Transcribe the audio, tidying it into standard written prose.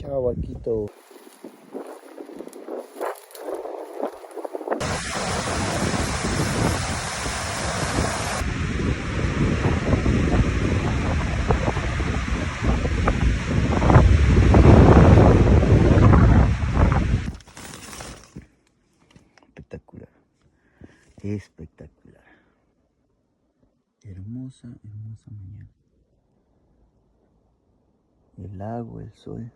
Chao, vaquito. Espectacular. Espectacular. Hermosa, hermosa mañana. El agua, el sol.